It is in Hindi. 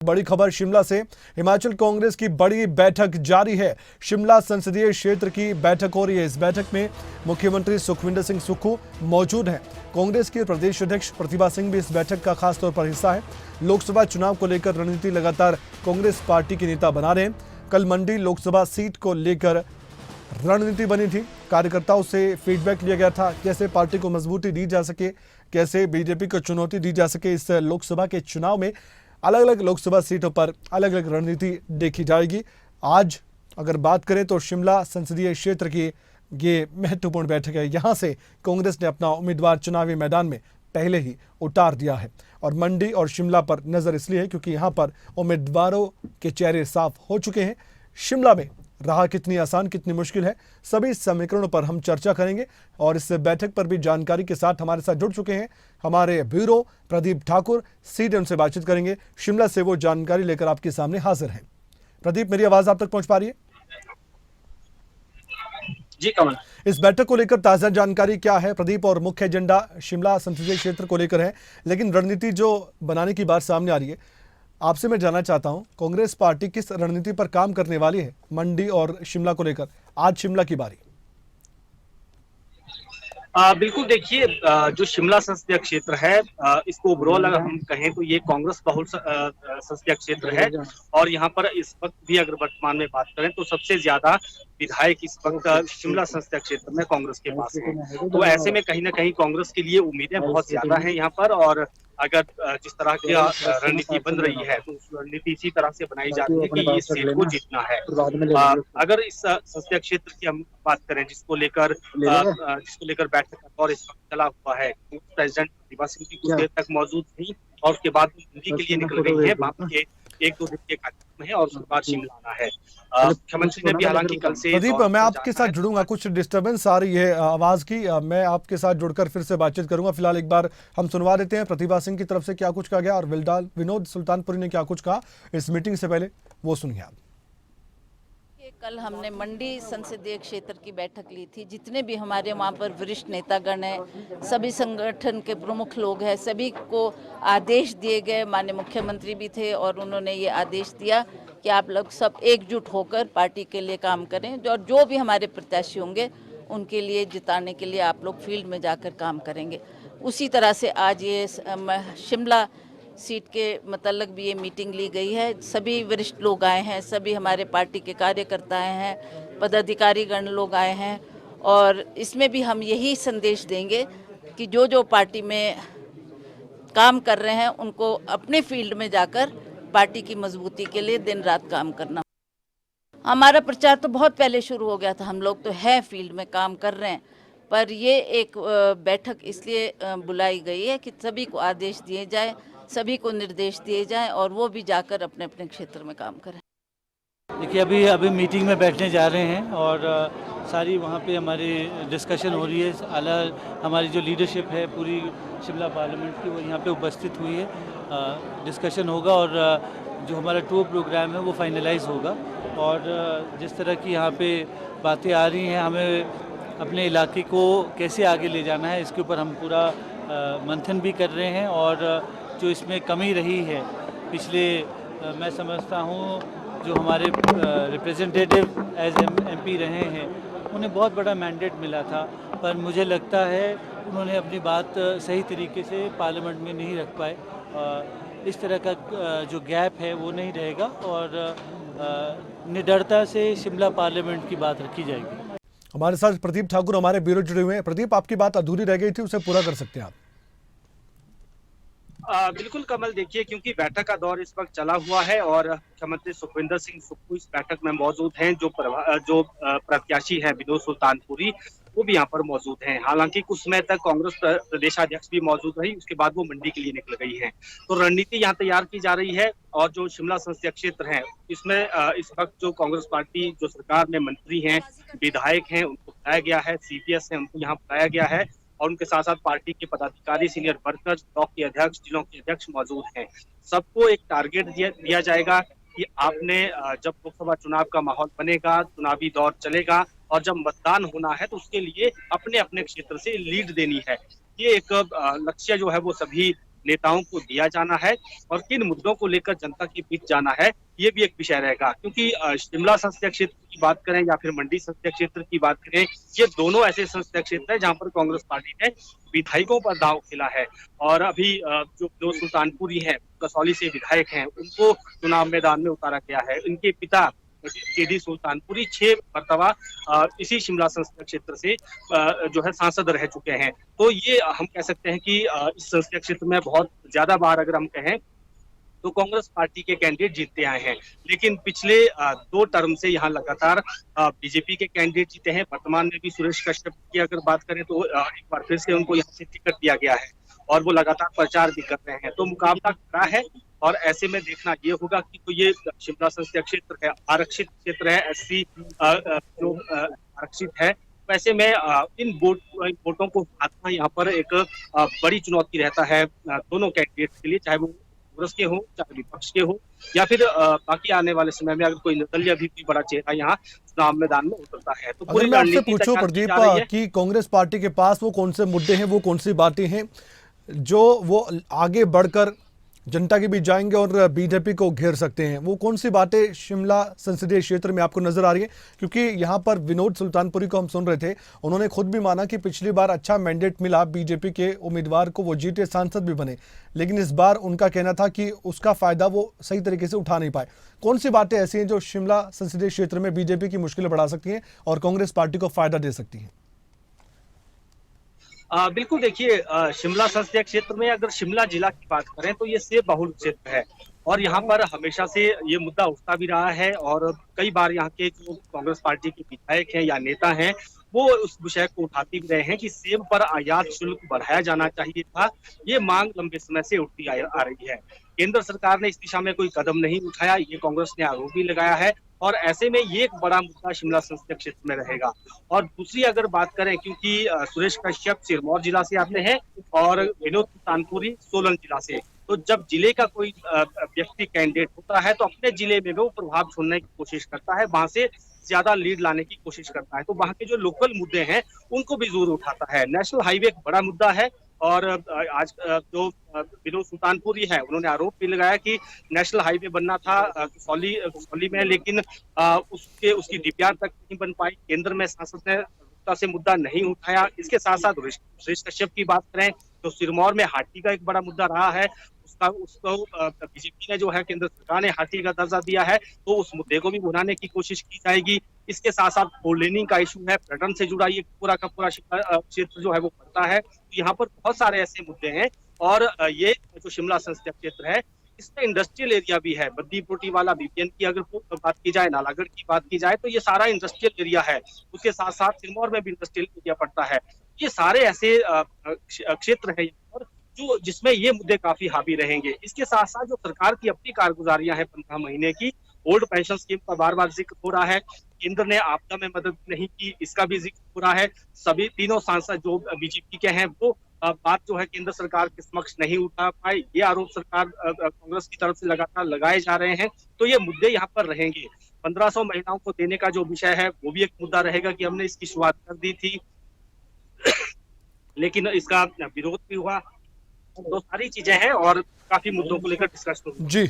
बड़ी खबर शिमला से। हिमाचल कांग्रेस की बड़ी बैठक जारी है। शिमला संसदीय क्षेत्र की बैठक हो रही है। इस बैठक में मुख्यमंत्री सुखविंदर सिंह सुक्खू मौजूद हैं। कांग्रेस के प्रदेश अध्यक्ष प्रतिभा सिंह भी इस बैठक का खास तौर पर हिस्सा है। लोकसभा चुनाव को लेकर रणनीति लगातार कांग्रेस पार्टी के नेता बना रहे हैं। कल मंडी लोकसभा सीट को लेकर रणनीति बनी थी। कार्यकर्ताओं से फीडबैक लिया गया था, कैसे पार्टी को मजबूती दी जा सके, कैसे बीजेपी को चुनौती दी जा सके। इस लोकसभा के चुनाव में अलग अलग लोकसभा सीटों पर अलग अलग रणनीति देखी जाएगी। आज अगर बात करें तो शिमला संसदीय क्षेत्र की ये महत्वपूर्ण बैठक है। यहां से कांग्रेस ने अपना उम्मीदवार चुनावी मैदान में पहले ही उतार दिया है और मंडी और शिमला पर नजर इसलिए है क्योंकि यहां पर उम्मीदवारों के चेहरे साफ हो चुके हैं। शिमला में राह कितनी आसान कितनी मुश्किल है, सभी समीकरणों पर हम चर्चा करेंगे और इस बैठक पर भी जानकारी के साथ हमारे साथ जुड़ चुके हैं हमारे ब्यूरो प्रदीप ठाकुर। सीधे उनसे बातचीत करेंगे। शिमला से वो जानकारी लेकर आपके सामने हाजिर हैं। प्रदीप, मेरी आवाज आप तक पहुंच पा रही है? जी कमल, इस बैठक को लेकर ताजा जानकारी क्या है प्रदीप? और मुख्य एजेंडा शिमला संसदीय क्षेत्र को लेकर है, लेकिन रणनीति जो बनाने की बात सामने आ रही है, आपसे मैं जानना चाहता हूं कांग्रेस पार्टी किस रणनीति पर काम करने वाली है मंडी और शिमला को लेकर? आज शिमला की बारी। बिल्कुल देखिए, जो शिमला संसदीय क्षेत्र है, इसको ओवरऑल अगर हम कहें तो ये कांग्रेस बहुल संसदीय क्षेत्र है और यहाँ पर इस वक्त भी अगर वर्तमान में बात करें तो सबसे ज्यादा विधायक इस वक्त शिमला संसदीय क्षेत्र में कांग्रेस के पास है। तो ऐसे में कहीं ना कहीं कांग्रेस के लिए उम्मीदें बहुत ज्यादा हैं यहाँ पर, और अगर जिस तरह की रणनीति बन रही है तो उस रणनीति इसी तरह से बनाई जा रही है कि ये सीट को जीतना है। अगर इस संसदीय क्षेत्र की हम बात करें जिसको लेकर बैठक का दौर इस वक्त चला हुआ है, प्रेसिडेंट प्रतिभा सिंह भी कुछ देर तक मौजूद थी और उसके बाद मंडी के लिए निकल गई है। वहां के 1-2 दिन के कार्यक्रम है और उसके बाद शिमला आना है। मुख्यमंत्री ने भी हालांकि कल से। प्रदीप, मैं आपके साथ जुड़ूंगा, कुछ डिस्टर्बेंस आ रही है आवाज की, मैं आपके साथ जुड़कर फिर से बातचीत करूंगा। फिलहाल एक बार हम सुनवा देते हैं प्रतिभा सिंह की तरफ से क्या कुछ कहा गया और विनोद सुल्तानपुरी ने क्या कुछ कहा इस मीटिंग से पहले, वो सुनिए आप। कल हमने मंडी संसदीय क्षेत्र की बैठक ली थी। जितने भी हमारे वहाँ पर वरिष्ठ नेतागण हैं, सभी संगठन के प्रमुख लोग हैं, सभी को आदेश दिए गए। माननीय मुख्यमंत्री भी थे और उन्होंने ये आदेश दिया कि आप लोग सब एकजुट होकर पार्टी के लिए काम करें और जो भी हमारे प्रत्याशी होंगे उनके लिए जिताने के लिए आप लोग फील्ड में जाकर काम करेंगे। उसी तरह से आज ये शिमला सीट के मतलब भी ये मीटिंग ली गई है। सभी वरिष्ठ लोग आए हैं, सभी हमारे पार्टी के कार्यकर्ता आए हैं, पदाधिकारी गण लोग आए हैं और इसमें भी हम यही संदेश देंगे कि जो जो पार्टी में काम कर रहे हैं उनको अपने फील्ड में जाकर पार्टी की मजबूती के लिए दिन रात काम करना। हमारा प्रचार तो बहुत पहले शुरू हो गया था, हम लोग तो है फील्ड में काम कर रहे हैं, पर ये एक बैठक इसलिए बुलाई गई है कि सभी को आदेश दिए जाए, सभी को निर्देश दिए जाएं और वो भी जाकर अपने अपने क्षेत्र में काम करें। देखिए, अभी मीटिंग में बैठने जा रहे हैं और सारी वहाँ पे हमारी डिस्कशन हो रही है। आला हमारी जो लीडरशिप है पूरी शिमला पार्लियामेंट की, वो यहाँ पे उपस्थित हुई है। डिस्कशन होगा और जो हमारा टूर प्रोग्राम है वो फाइनलाइज होगा और जिस तरह की यहाँ पे बातें आ रही हैं, हमें अपने इलाके को कैसे आगे ले जाना है इसके ऊपर हम पूरा मंथन भी कर रहे हैं। और जो इसमें कमी रही है पिछले, मैं समझता हूँ जो हमारे रिप्रेजेंटेटिव एज एमपी रहे हैं उन्हें बहुत बड़ा मैंडेट मिला था, पर मुझे लगता है उन्होंने अपनी बात सही तरीके से पार्लियामेंट में नहीं रख पाए। इस तरह का जो गैप है वो नहीं रहेगा और निडरता से शिमला पार्लियामेंट की बात रखी जाएगी। हमारे साथ प्रदीप ठाकुर हमारे ब्यूरो जुड़े हुए हैं। प्रदीप, आपकी बात अधूरी रह गई थी, उसे पूरा कर सकते हैं आप। बिल्कुल कमल, देखिए क्योंकि बैठक का दौर इस वक्त चला हुआ है और मुख्यमंत्री सुखविंदर सिंह सुक्खू इस बैठक में मौजूद हैं। जो प्रत्याशी है विनोद सुल्तानपुरी, वो भी यहाँ पर मौजूद हैं। हालांकि कुछ समय तक कांग्रेस प्रदेशाध्यक्ष भी मौजूद रही, उसके बाद वो मंडी के लिए निकल गई हैं। तो रणनीति यहाँ तैयार की जा रही है और जो शिमला संसदीय क्षेत्र है इसमें इस वक्त जो कांग्रेस पार्टी जो सरकार में मंत्री हैं, विधायक हैं, उनको बुलाया गया है, CPS है उनको यहाँ बुलाया गया है और उनके साथ साथ पार्टी के पदाधिकारी, सीनियर वर्कर्स, ब्लॉक के अध्यक्ष, जिलों के अध्यक्ष मौजूद हैं। सबको एक टारगेट दिया जाएगा कि आपने जब लोकसभा चुनाव का माहौल बनेगा, चुनावी दौर चलेगा और जब मतदान होना है तो उसके लिए अपने अपने क्षेत्र से लीड देनी है। ये एक लक्ष्य जो है वो सभी नेताओं को दिया जाना है और किन मुद्दों को लेकर जनता के बीच जाना है, ये भी एक विषय रहेगा। क्योंकि शिमला संसदीय क्षेत्र की बात करें या फिर मंडी संसदीय क्षेत्र की बात करें, ये दोनों ऐसे संसदीय क्षेत्र हैं जहां पर कांग्रेस पार्टी ने विधायकों पर दांव खेला है। और अभी जो सुल्तानपुरी है, कसौली से विधायक हैं, उनको चुनाव मैदान में उतारा गया है। इनके पिता केडी सुल्तानपुरी 6 मरतबा इसी शिमला संसदीय क्षेत्र से जो है सांसद रह चुके हैं। तो ये हम कह सकते हैं कि इस संसदीय क्षेत्र में बहुत ज्यादा बार अगर हम कहें तो कांग्रेस पार्टी के कैंडिडेट जीतते आए हैं। लेकिन पिछले 2 टर्म से यहाँ लगातार बीजेपी के कैंडिडेट जीते हैं। वर्तमान में भी सुरेश कश्यप की अगर बात करें तो एक बार फिर से उनको यहाँ से टिकट दिया गया है और वो लगातार प्रचार भी कर रहे हैं। तो मुकाबला खड़ा है और ऐसे में देखना ये होगा कि तो ये शिमला संसदीय क्षेत्र है, आरक्षित क्षेत्र है, एससी जो आरक्षित है। वैसे में इन वोटों को हाथना यहाँ पर एक बड़ी चुनौती रहता है दोनों कैंडिडेट के लिए, चाहे वो कांग्रेस के हो, चाहे विपक्ष के हो, या फिर बाकी आने वाले समय में अगर कोई निर्दलीय भी कोई बड़ा चेहरा यहाँ चुनाव मैदान में उतरता है। तो अगर मैं आपसे पूछूं प्रदीप कि कांग्रेस पार्टी के पास वो कौन से मुद्दे हैं, वो कौन सी बातें हैं जो वो आगे बढ़कर जनता के बीच जाएंगे और बीजेपी को घेर सकते हैं, वो कौन सी बातें शिमला संसदीय क्षेत्र में आपको नजर आ रही है? क्योंकि यहाँ पर विनोद सुल्तानपुरी को हम सुन रहे थे, उन्होंने खुद भी माना कि पिछली बार अच्छा मैंडेट मिला बीजेपी के उम्मीदवार को, वो जीते, सांसद भी बने, लेकिन इस बार उनका कहना था कि उसका फायदा वो सही तरीके से उठा नहीं पाए। कौन सी बातें ऐसी हैं जो शिमला संसदीय क्षेत्र में बीजेपी की मुश्किलें बढ़ा सकती हैं और कांग्रेस पार्टी को फायदा दे सकती हैं? बिल्कुल, देखिए शिमला संसदीय क्षेत्र में अगर शिमला जिला की बात करें तो ये सेब बहुल क्षेत्र है और यहाँ पर हमेशा से ये मुद्दा उठता भी रहा है और कई बार यहाँ के जो कांग्रेस पार्टी के विधायक हैं या नेता हैं वो उस विषय को उठाते भी रहे हैं कि सेब पर आयात शुल्क बढ़ाया जाना चाहिए था। ये मांग लंबे समय से उठती आ रही है। केंद्र सरकार ने इस दिशा में कोई कदम नहीं उठाया, ये कांग्रेस ने आरोप भी लगाया है और ऐसे में ये एक बड़ा मुद्दा शिमला संसदीय क्षेत्र में रहेगा। और दूसरी अगर बात करें, क्योंकि सुरेश कश्यप सिरमौर जिला से आते हैं और विनोद सुल्तानपुरी सोलन जिला से, तो जब जिले का कोई व्यक्ति कैंडिडेट होता है तो अपने जिले में वो प्रभाव छोड़ने की कोशिश करता है, वहां से ज्यादा लीड लाने की कोशिश करता है। तो वहां के जो लोकल मुद्दे हैं उनको भी जरूर उठाता है। नेशनल हाईवे एक बड़ा मुद्दा है और आज जो विनोद सुल्तानपुरी है उन्होंने आरोप भी लगाया कि नेशनल हाईवे बनना था कसौली में, लेकिन उसकी डीपीआर तक नहीं बन पाई। केंद्र में सांसद ने से मुद्दा नहीं उठाया। इसके साथ साथ सुरेश कश्यप की बात करें तो सिरमौर में हाथी का एक बड़ा मुद्दा रहा है, उसको बीजेपी ने जो है, केंद्र सरकार ने हाथी का दर्जा दिया है, तो उस मुद्दे को भी भुनाने की कोशिश की जाएगी। इसके साथ साथ फोर लेनिंग का इशू है, पर्यटन से जुड़ा ये पूरा का पूरा क्षेत्र जो है वो पड़ता है। तो यहाँ पर बहुत सारे ऐसे मुद्दे हैं और ये जो शिमला संसदीय क्षेत्र है इसमें इंडस्ट्रियल एरिया भी है। बद्दीपुर वाला बीपीएन की अगर बात की जाए, नालागढ़ की बात की जाए, तो ये सारा इंडस्ट्रियल एरिया है। उसके साथ साथ सिरमौर में भी इंडस्ट्रियल एरिया पड़ता है। ये सारे ऐसे क्षेत्र है और जो जिसमें ये मुद्दे काफी हावी रहेंगे। इसके साथ साथ जो सरकार की अपनी कारगुजारियां हैं 15 महीने की, ओल्ड पेंशन स्कीम का बार बार जिक्र हो रहा है, केंद्र ने आपदा में मदद नहीं की, इसका भी जिक्र हो रहा है। सभी तीनों सांसद जो बीजेपी के हैं वो बात जो है केंद्र सरकार के समक्ष नहीं उठा पाए, ये आरोप सरकार कांग्रेस की तरफ से लगातार लगाए जा रहे हैं। तो ये मुद्दे यहाँ पर रहेंगे। 1500 महिलाओं को देने का जो विषय है वो भी एक मुद्दा रहेगा कि हमने इसकी शुरुआत कर दी थी लेकिन इसका विरोध भी हुआ। तो सारी चीजें हैं और काफी मुद्दों को लेकर डिस्कस जी।